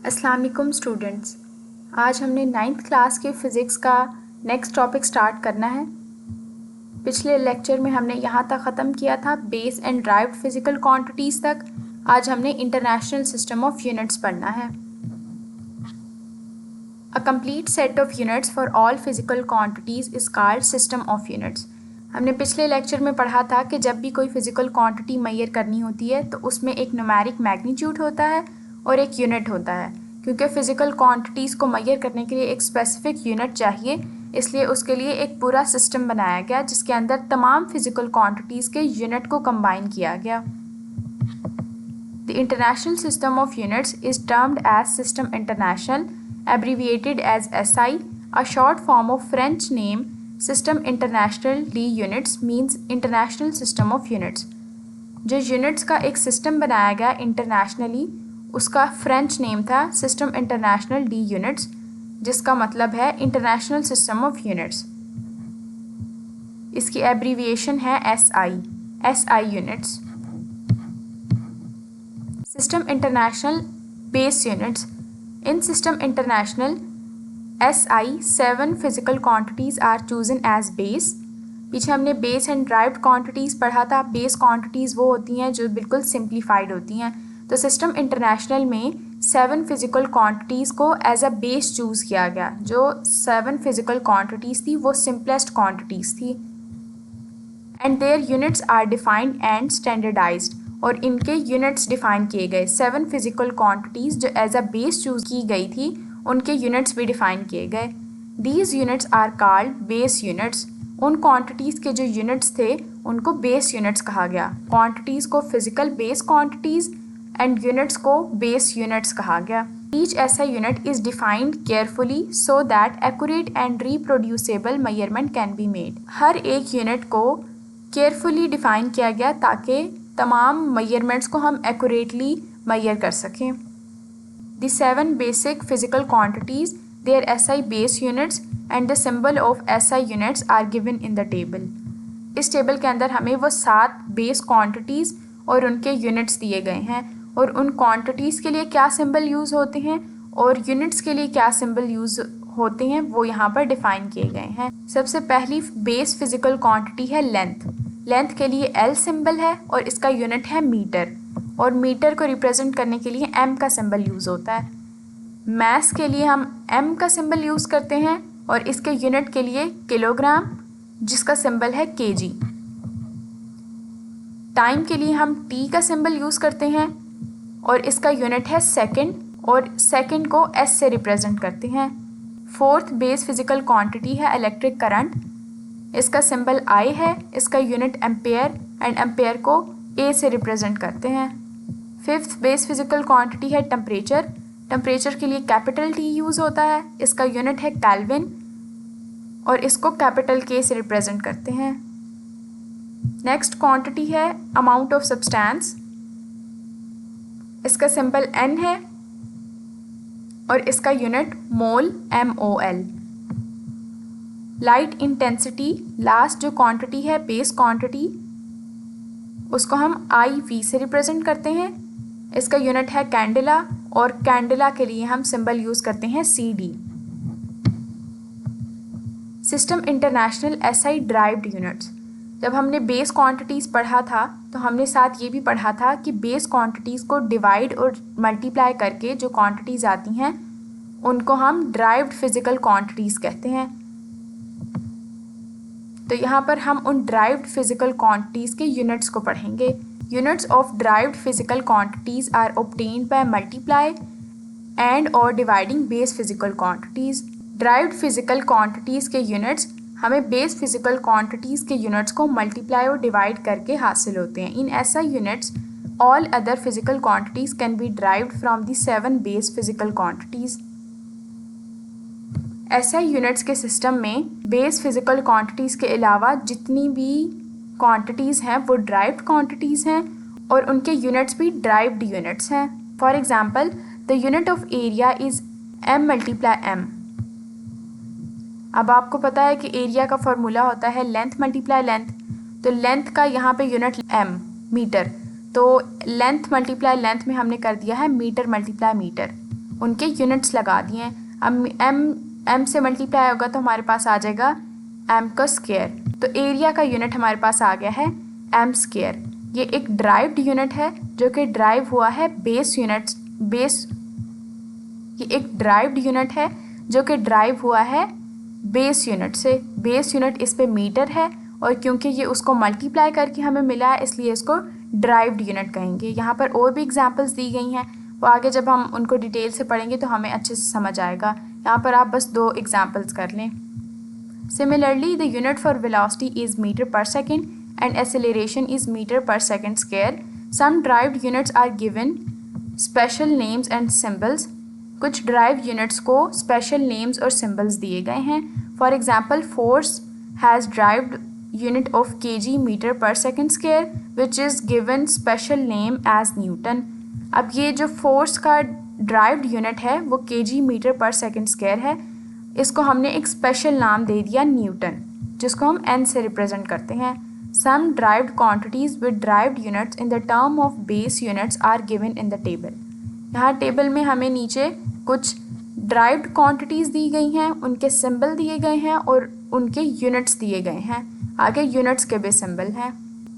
अस्सलाम वालेकुम स्टूडेंट्स। आज हमने 9th क्लास के फ़िज़िक्स का नेक्स्ट टॉपिक स्टार्ट करना है। पिछले लेक्चर में हमने यहाँ तक ख़त्म किया था base and derived physical quantities तक। आज हमने इंटरनेशनल सिस्टम ऑफ यूनिट्स पढ़ना है। A complete set of units for all physical quantities is called system of units. हमने पिछले लेक्चर में पढ़ा था कि जब भी कोई फ़िज़िकल क्वांटिटी मेजर करनी होती है तो उसमें एक न्यूमेरिक मैग्नीट्यूड होता है और एक यूनिट होता है। क्योंकि फ़िज़िकल क्वांटिटीज़ को मेजर करने के लिए एक स्पेसिफिक यूनिट चाहिए, इसलिए उसके लिए एक पूरा सिस्टम बनाया गया जिसके अंदर तमाम फ़िज़िकल क्वांटिटीज़ के यूनिट को कंबाइन किया गया। The international system of units is termed as system international, abbreviated as SI, a short form of French name System International d Units means International System of Units। जो units का एक system बनाया गया internationally, उसका French name था system international D units, जिसका मतलब है इंटरनेशनल सिस्टम ऑफ यूनिट्स। इसकी एब्रीविएशन है SI units. System international base units. In System International SI 7 physical quantities are chosen as base। पीछे हमने बेस एंड ड्राइव्ड क्वांटिटीज़ पढ़ा था। बेस क्वांटिटीज़ वो होती हैं जो बिल्कुल सिंप्लीफाइड होती हैं। तो सिस्टम इंटरनेशनल में 7 फिज़िकल क्वांटिटीज़ को एज अ बेस चूज़ किया गया। जो 7 फिज़िकल क्वांटिटीज़ थी वो सिंपलेस्ट क्वांटिटीज़ थी and their units are defined and standardised. और इनके यूनिट्स डिफाइन किए गए। 7 फिज़िकल क्वांटिटीज़ जो एज अ बेस चूज़ की गई थी उनके यूनिट्स भी डिफाइन किए गए। These units are called base units. उन क्वांटिटीज़ के जो यूनिट्स थे उनको बेस यूनिट्स कहा गया। क्वांटिटीज़ को physical base quantities and units को बेस यूनिट्स कहा गया। ईच ऐसा unit is defined carefully so that accurate and reproducible measurement can be made. हर एक यूनिट को केयरफुली डिफाइन किया गया ताकि तमाम मेजरमेंट्स को हम एक्यूरेटली मेजर कर सकें। The 7 basic physical quantities, their SI base units and the symbol of SI units are given in the table. इस टेबल के अंदर हमें वो 7 बेस क्वांटिटीज़ और उनके यूनिट्स दिए गए हैं और उन क्वांटिटीज़ के लिए क्या सिंबल यूज़ होते हैं और यूनिट्स के लिए क्या सिंबल यूज़ होते हैं वो यहाँ पर डिफ़ाइन किए गए हैं। सबसे पहली बेस फिजिकल क्वांटिटी है लेंथ। लेंथ के लिए L सिंबल है और इसका यूनिट है मीटर, और मीटर को रिप्रेजेंट करने के लिए M का सिंबल यूज़ होता है। मास के लिए हम M का सिंबल यूज़ करते हैं और इसके यूनिट के लिए किलोग्राम, जिसका सिंबल है kg। टाइम के लिए हम T का सिंबल यूज़ करते हैं और इसका यूनिट है सेकंड, और सेकंड को S से रिप्रेजेंट करते हैं। फोर्थ बेस फिजिकल क्वांटिटी है इलेक्ट्रिक करंट। इसका सिंबल I है, इसका यूनिट एम्पेयर एंड एम्पेयर को A से रिप्रेजेंट करते हैं। फिफ्थ बेस फिजिकल क्वांटिटी है टेम्परेचर। टेम्परेचर के लिए कैपिटल T यूज़ होता है, इसका यूनिट है केल्विन और इसको कैपिटल K से रिप्रेजेंट करते हैं। नेक्स्ट क्वांटिटी है अमाउंट ऑफ सब्सटेंस। इसका सिंबल N है और इसका unit mole MOL। Light intensity, last जो क्वांटिटी है बेस क्वांटिटी, उसको हम IV से रिप्रेजेंट करते हैं। इसका यूनिट है कैंडेला और कैंडेला के लिए हम सिंबल यूज़ करते हैं CD। System international SI derived units. जब हमने बेस क्वांटिटीज़ पढ़ा था तो हमने साथ ये भी पढ़ा था कि बेस क्वांटिटीज़ को डिवाइड और मल्टीप्लाई करके जो क्वांटिटीज़ आती हैं उनको हम ड्राइव्ड फिज़िकल क्वांटिटीज़ कहते हैं। तो यहाँ पर हम उन ड्राइव्ड फिज़िकल क्वांटिटीज़ के यूनिट्स को पढ़ेंगे। Units of derived physical quantities are obtained by multiply and और dividing base physical quantities. Derived physical quantities के यूनिट्स हमें बेस फिज़िकल क्वांटिटीज़ के यूनिट्स को मल्टीप्लाई और डिवाइड करके हासिल होते हैं। In SI units all other physical quantities can be derived from the 7 base physical quantities. SI units के सिस्टम में बेस फिज़िकल क्वांटिटीज़ के अलावा जितनी भी क्वांटिटीज़ हैं वो ड्राइव्ड क्वांटिटीज़ हैं और उनके यूनिट्स भी ड्राइव्ड यूनिट्स हैं। For example the unit of area is M × M। अब आपको पता है कि एरिया का फॉर्मूला होता है लेंथ मल्टीप्लाई लेंथ, तो लेंथ का यहाँ पे यूनिट M मीटर, तो लेंथ मल्टीप्लाई लेंथ में हमने कर दिया है मीटर मल्टीप्लाई मीटर। उनके यूनिट्स लगा दिए हैं। अब एम से मल्टीप्लाई होगा तो हमारे पास आ जाएगा एम का स्क्वायर। तो एरिया का यूनिट हमारे पास आ गया है एम स्क्वायर। ये एक ड्राइव्ड यूनिट है जो कि ड्राइव हुआ है ये एक ड्राइव्ड यूनिट है जो कि ड्राइव हुआ है बेस यूनिट से। बेस यूनिट इस पे मीटर है और क्योंकि ये उसको मल्टीप्लाई करके हमें मिला है इसलिए इसको ड्राइव्ड यूनिट कहेंगे। यहाँ पर और भी एग्जांपल्स दी गई हैं, वो आगे जब हम उनको डिटेल से पढ़ेंगे तो हमें अच्छे से समझ आएगा। यहाँ पर आप बस 2 एग्जांपल्स कर लें। Similarly the unit for velocity is metre per second and acceleration is metre per second square. Some derived units are given special names and symbols. कुछ ड्राइव यूनिट्स को स्पेशल नेम्स और सिम्बल्स दिए गए हैं। For example force has derived unit of kg metre per second square which is given special name as newton. अब ये जो force का ड्राइव्ड यूनिट है वो kg metre per second square है, इसको हमने एक स्पेशल नाम दे दिया न्यूटन, जिसको हम n से रिप्रेजेंट करते हैं। Some derived quantities with derived units in the term of base units are given in the table. यहाँ टेबल में हमें नीचे कुछ ड्राइव्ड क्वांटिटीज़ दी गई हैं, उनके सिंबल दिए गए हैं और उनके यूनिट्स दिए गए हैं। आगे यूनिट्स के भी सिंबल हैं।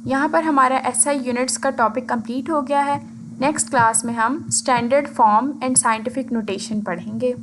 यहाँ पर हमारा SI यूनिट्स का टॉपिक कंप्लीट हो गया है। नेक्स्ट क्लास में हम standard form and scientific notation पढ़ेंगे।